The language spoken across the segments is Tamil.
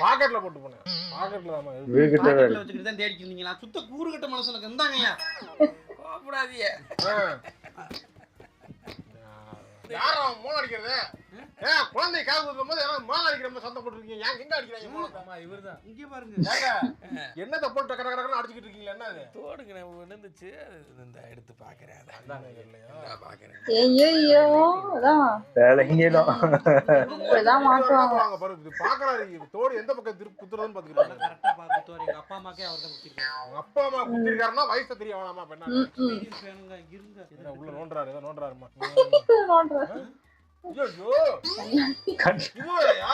பாக்கெட்ல போட்டு போனேன். பாக்கெட்ல தான் பாக்கெட்ல வச்சுக்கிட்டு தான் தேடிட்டு இருந்தீங்களா? சுத்த கூறுகட்ட மனசுல இருந்தாங்கய்யா. கோபப்படாதீங்க. யாரா மோளம் அடிக்கிறது? குழந்தை காது குத்தும் போது மோளம் அடிக்கிற மாதிரி சத்தம் போட்டுருக்கீங்க. ஏன் எங்க அடிக்கிறாங்க மோளம்? இவர்தான் இங்கே பாருங்க. என்னத்தை போட்டு டக்கு டக்கு டக்குன்னு அடிச்சுக்கிட்டு இருக்கீங்களா? என்ன அது? தோடுங்க விழுந்துச்சு. இந்த எடுத்து பாக்குறேன். அதானே இல்லையா? பாக்குறேன். ஐயோ அதான் வேலைங்கேதான் இப்படிதான் மாட்டுவாங்க. பாரு பாக்குறாரு தோடு எந்த பக்கம் குத்துறதுன்னு பாத்துக்கிட்டாங்க. கரெக்டா பாத்துட்டு எங்க அப்பா அம்மாக்கே அவர் தான் குத்திருக்காரு. உங்க அப்பா அம்மா குத்திருக்காருன்னா வயசு தெரிய வேணாமா? பெண்ணா இருங்க உள்ள நோண்டுறாரு ஏதோ நோண்டுறாருமா. ஐயோ இது வேறயா?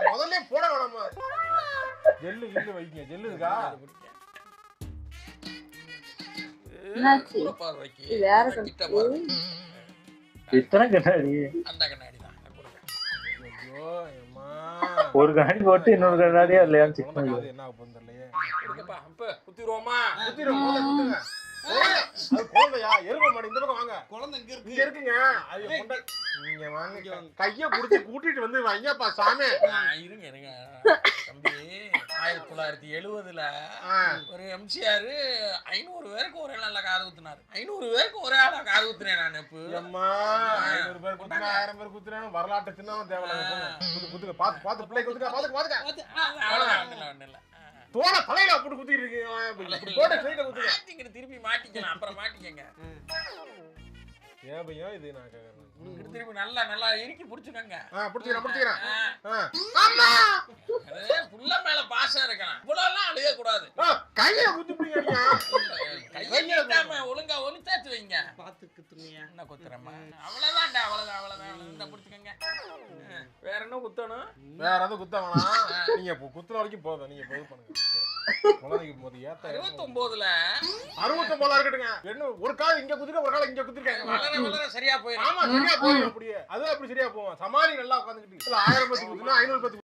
முதல்ல போட வேணாமா? ஜெல்லு கில்லு வைங்க. ஜெல்லு இருக்கா? என்னாச்சு? பார்வைக்கு வேற கிட்ட பாரு. இத்தனை கண்ணாடி அந்த கண்ணாடி தான் ஐயோ அம்மா ஒரு கண்ணாடி போட்டு இன்னொரு கண்ணாடியா இல்லையான்னு செக் பண்ணி காது என்ன ஆகும் தெரியலையே. கொடுங்கப்பா. அப்ப குத்திடுவோமா? குத்திரும் போத குத்துங்க. அது குழந்தையா? எருமை மாடு இந்த பக்கம் வாங்க. குழந்தை இங்க இருக்கு. இங்க இருக்குங்க. அது கொண்ட நீங்க வாங்க. கைய புடிச்சு கூட்டிட்டு வந்து ஐயாப்பா சாமி. இருங்க இருங்க தம்பி. 1970ல ஒரு எம்ஜிஆர் 500 பேருக்கு ஒரே நாள்ல காது குத்துனாரு. 500 பேருக்கு ஒரே ஆளா காது குத்துனேன் நான். எப்ப அம்மா 500 பேர் குத்துனா 1000 பேர் குத்துனா வரலாற்று சின்னவன் தேவலாம். குத்துங்க. பாத்து பாத்து பிள்ளை குத்துங்க. பாத்துங்க. ஒண்ணு இல்ல. தோட தலையில போட்டு குத்திட்டு இருக்கீங்க. இப்படி போட்டு ஸ்ட்ரைட்டா குத்துங்க. மாட்டிக்கிட்டு திருப்பி மாட்டிக்கலாம். அப்புறம் மாட்டிக்கங்க. ஏன் பையா இது நான் கேக்குறேன். திருப்பி நல்லா இறுக்கி புடிச்சுக்கங்க. புடிச்சுக்கிறேன். அம்மா புள்ள மேல பாசம் இருக்கலாம். இவ்வளவுலாம் அழுக கூடாது. கையில குத்திப்பீங்க ஐயா. கையை நீட்டாம ஒழுங்கா ஒளிச்சாச்சு வைங்க. பாத்து குத்துறீங்க. என்ன குத்துறமா? அவ்வளவுதான்டா. அவ்வளவுதான். இந்த புடிச்சுக்கங்க. வேற என்ன குத்தணும்? வேற எதுவும் குத்த வேணாம். நீங்க குத்துற வரைக்கும் போதும். நீங்க போய் பண்ணுங்க. குழந்தைக்கு போது ஏத்த 69ல 69 இருக்கட்டுங்க. என்ன ஒரு கால் இங்க குத்துக்க, ஒரு கால் இங்க குத்திருக்காங்க. வளர சரியா போயிடும். ஆமா சரியா போயிடும். அப்படியே அது அப்படி சரியா போவோம். சமாளி நல்லா உட்காந்துக்கிட்டு 1000 பேருக்கு குத்துனா 500 பேருக்கு